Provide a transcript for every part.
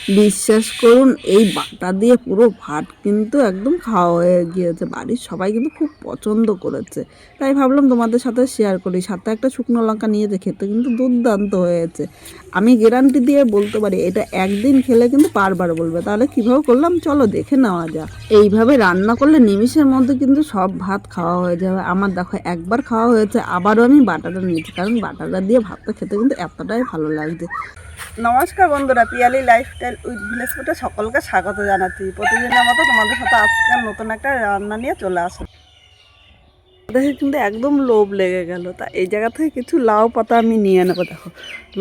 বিশ্বাস করুন এই বাটা দিয়ে পুরো ভাত কিন্তু একদম খাওয়া হয়ে গিয়েছে। বাড়ির সবাই কিন্তু খুব পছন্দ করেছে, তাই ভাবলাম তোমাদের সাথে শেয়ার করি। সাথে একটা শুকনো লঙ্কা নিয়েছে, খেতে কিন্তু দুর্দান্ত হয়েছে। আমি গ্যারান্টি দিয়ে বলতে পারি এটা একদিন খেলে কিন্তু বারবার বলবে। তাহলে কীভাবে করলাম চলো দেখে নেওয়া যাক। এইভাবে রান্না করলে নিমিষের মধ্যে কিন্তু সব ভাত খাওয়া হয়ে যাবে। আমার দেখো একবার খাওয়া হয়েছে, আবারও আমি বাটাটা নিয়েছি, কারণ বাটাটা দিয়ে ভাতটা খেতে কিন্তু এতটাই ভালো লাগছে। নমস্কার বন্ধুরা, পিয়ালি লাইফস্টাইল উইথ ভিলেজ ফুডে সকলকে স্বাগত জানাচ্ছি। প্রতিদিনের মতো তোমাদের সাথে আজকে নতুন একটা রান্না নিয়ে চলে আসো। দেখে কিন্তু একদম লোভ লেগে গেল। তা এই জায়গা থেকে কিছু লাউ পাতা আমি নিয়ে নেবো। দেখো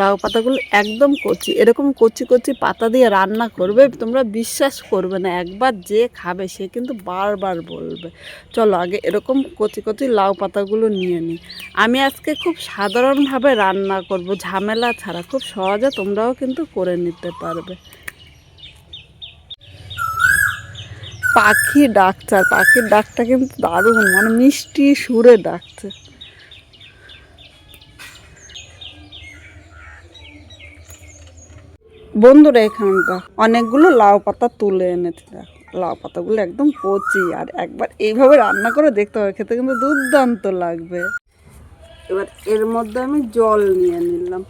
লাউ পাতাগুলো একদম কচি, এরকম কচি কচি পাতা দিয়ে রান্না করবে, তোমরা বিশ্বাস করবে না। একবার যে খাবে সে কিন্তু বারবার বলবে। চলো আগে এরকম কচি কচি লাউ পাতাগুলো নিয়ে নিই। আমি আজকে খুব সাধারণভাবে রান্না করব, ঝামেলা ছাড়া, খুব সহজে তোমরাও কিন্তু করে নিতে পারবে। পাখি ডাকছে, আর পাখির ডাকটা কিন্তু দারুণ, মানে মিষ্টি সুরে ডাকছে। বন্ধুরা এখানটা অনেকগুলো লাউ পাতা তুলে এনেছে। দেখো লাউ পাতাগুলো একদম কচি, আর একবার এইভাবে রান্না করে দেখতে হবে, খেতে কিন্তু দুর্দান্ত লাগবে। এবার এর মধ্যে আমি জল নিয়ে নিলাম।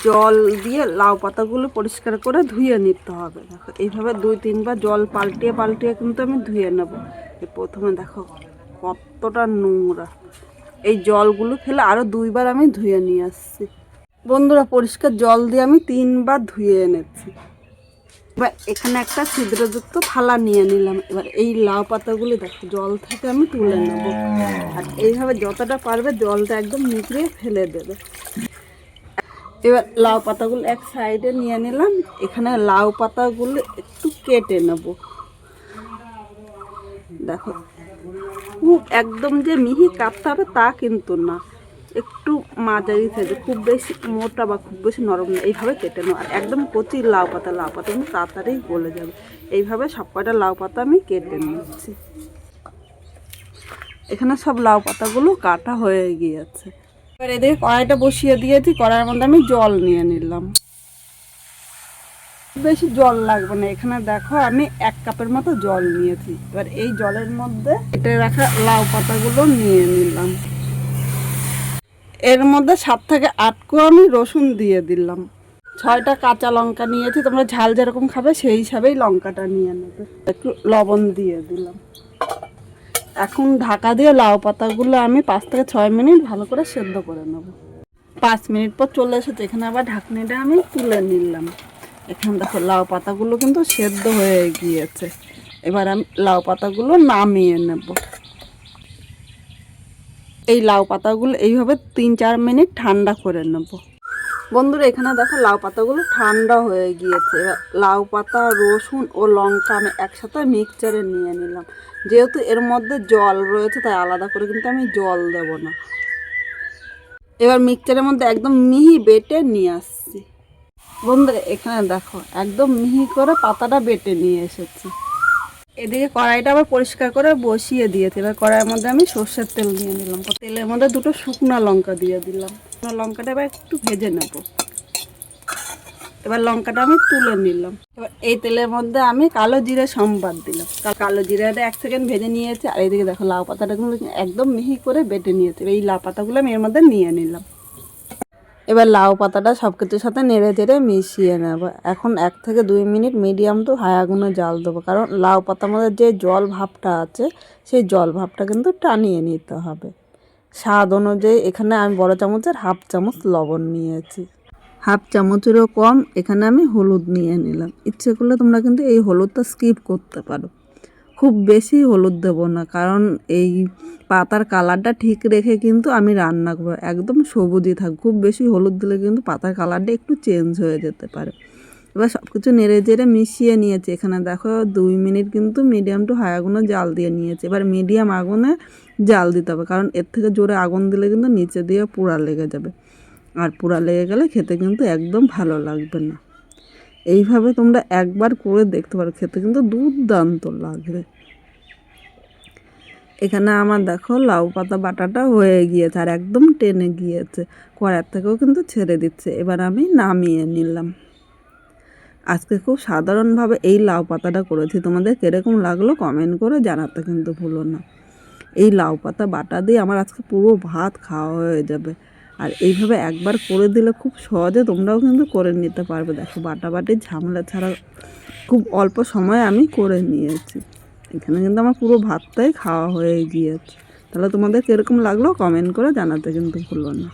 জল দিয়ে লাউ পাতাগুলো পরিষ্কার করে ধুয়ে নিতে হবে। দেখো এইভাবে 2-3 বার জল পাল্টিয়ে পাল্টিয়ে কিন্তু আমি ধুয়ে নেব। প্রথমে দেখো কতটা নোংরা, এই জলগুলো ফেলে আরও 2বার আমি ধুয়ে নিয়ে আসছি। বন্ধুরা পরিষ্কার জল দিয়ে আমি 3বার ধুয়ে এনেছি। এবার এখানে একটা ছিদ্রযুক্ত থালা নিয়ে নিলাম। এবার এই লাউ পাতাগুলো দেখো জল থেকে আমি তুলে নেব, আর এইভাবে যতটা পারবে জলটা একদম নিগড়িয়ে ফেলে দেবে। এবার লাউ পাতাগুলো এক সাইডে নিয়ে নিলাম। এখানে লাউ পাতাগুলো একটু কেটে নেব। দেখো খুব একদম যে মিহি কাটতে হবে তা কিন্তু না, একটু মাঝারি সাইজে, খুব বেশি মোটা বা খুব বেশি নরম না, এইভাবে কেটে নেব। আর একদম কচি লাউ পাতা কিন্তু তাড়াতাড়ি গলে যাবে। এইভাবে সব কয়টা লাউ পাতা আমি কেটে নিচ্ছি। এখানে সব লাউ পাতাগুলো কাটা হয়ে গিয়েছে। এবার এদিকে কড়াইটা বসিয়ে দিয়েছি, কড়াইয়ের মধ্যে আমি জল নিয়ে নিলাম। বেশি জল লাগবে না, এখানে দেখো আমি 1 কাপের মতো জল নিয়েছি। এবার এই জলের মধ্যে কেটে রাখা লাউ পাতাগুলো নিয়ে নিলাম। এর মধ্যে 7 থেকে 8 কোয়া আমি রসুন দিয়ে দিলাম। 6টা কাঁচা লঙ্কা নিয়েছি, তোমরা ঝাল যেরকম খাবে সেই হিসাবেই লঙ্কাটা নিয়ে নেবে। একটু লবণ দিয়ে দিলাম। এখন ঢাকা দিয়ে লাউ পাতাগুলো আমি 5 থেকে 6 মিনিট ভালো করে সেদ্ধ করে নেব। 5 মিনিট পর চলে এসেছে, এখানে আবার ঢাকনিটা আমি তুলে নিলাম। এখানে দেখো লাউ পাতাগুলো কিন্তু সেদ্ধ হয়ে গিয়েছে। এবার আমি লাউ পাতাগুলো নামিয়ে নেব। এই লাউ পাতাগুলো এইভাবে 3-4 মিনিট ঠান্ডা করে নেব। বন্ধুরা এখানে দেখো লাউ পাতাগুলো ঠান্ডা হয়ে গিয়েছে। এবার লাউ পাতা, রসুন ও লঙ্কা আমি একসাথে মিক্সচারে নিয়ে নিলাম। যেহেতু এর মধ্যে জল রয়েছে তাই আলাদা করে কিন্তু আমি জল দেব না। এবার মিক্সচারের মধ্যে একদম মিহি বেটে নিয়ে আসছি। বন্ধুরা এখানে দেখো একদম মিহি করে পাতাটা বেটে নিয়ে এসেছি। এদিকে কড়াইটা আবার পরিষ্কার করে বসিয়ে দিয়েছি। এবার কড়াইয়ের মধ্যে আমি সর্ষের তেল দিয়ে নিলাম। তেলের মধ্যে 2টো শুকনো লঙ্কা দিয়ে দিলাম। শুকনো লঙ্কাটা এবার একটু ভেজে নেব। এবার লঙ্কাটা আমি তুলে নিলাম। এবার এই তেলের মধ্যে আমি কালো জিরে সম্বাদ দিলাম। কালো জিরাটা 1 সেকেন্ড ভেজে নিয়েছি। আর এইদিকে দেখো লাউ পাতাটাগুলো একদম মিহি করে বেটে নিয়েছি। এই লাউ পাতাগুলো আমি এর মধ্যে নিয়ে নিলাম। এবার লাউ পাতাটা সব কিছুর সাথে নেড়ে চেড়ে মিশিয়ে নেব। এখন 1 থেকে 2 মিনিট মিডিয়াম টু হাই আগুনে জাল দেবো, কারণ লাউ পাতার মধ্যে যে জল ভাবটা আছে সেই জল ভাবটা কিন্তু টানিয়ে নিতে হবে। স্বাদ অনুযায়ী এখানে আমি বড় চামচের 1/2 চামচ লবণ নিয়েছি। 1/2 চামচেরও কম এখানে আমি হলুদ নিয়ে নিলাম। ইচ্ছে করলে তোমরা কিন্তু এই হলুদটা স্কিপ করতে পারো। খুব বেশি হলুদ দেবো না, কারণ এই পাতার কালারটা ঠিক রেখে কিন্তু আমি রান্না করবো, একদম সবুজই থাক। খুব বেশি হলুদ দিলে কিন্তু পাতার কালারটা একটু চেঞ্জ হয়ে যেতে পারে। এবার সব কিছু নেড়ে চেড়ে মিশিয়ে নিয়েছি। এখানে দেখো 2 মিনিট কিন্তু মিডিয়াম টু হাই আগুনে জাল দিয়ে নিয়েছি। এবার মিডিয়াম আগুনে জাল দিতে হবে, কারণ এর থেকে জোরে আগুন দিলে কিন্তু নিচে দিয়ে পোড়া লেগে যাবে, আর পোড়া লেগে গেলে খেতে কিন্তু একদম ভালো লাগবে না। এইভাবে তোমরা একবার করে দেখতে পারো, খেতে কিন্তু দুর্দান্ত লাগবে। এখানে আমার দেখো লাউ পাতা বাটাটা হয়ে গিয়েছে, আর একদম টেনে গিয়েছে, কড়াইয়ের থেকেও কিন্তু ছেড়ে দিচ্ছে। এবার আমি নামিয়ে নিলাম। আজকে খুব সাধারণভাবে এই লাউ পাতাটা করেছি, তোমাদের কীরকম লাগলো কমেন্ট করে জানাতে কিন্তু ভুলো না। এই লাউ পাতা বাটা দিয়ে আমার আজকে পুরো ভাত খাওয়া হয়ে যাবে। আর এইভাবে একবার করে দিলে খুব সহজে তোমরাও কিন্তু করে নিতে পারবে। দেখো বাটাবাটির ঝামেলা ছাড়া খুব অল্প সময়ে আমি করে নিয়েছি। এখানে কিন্তু আমার পুরো ভাতটাই খাওয়া হয়ে গিয়েছে। তাহলে তোমাদের কীরকম লাগলো কমেন্ট করে জানাতে কিন্তু ভুলো না।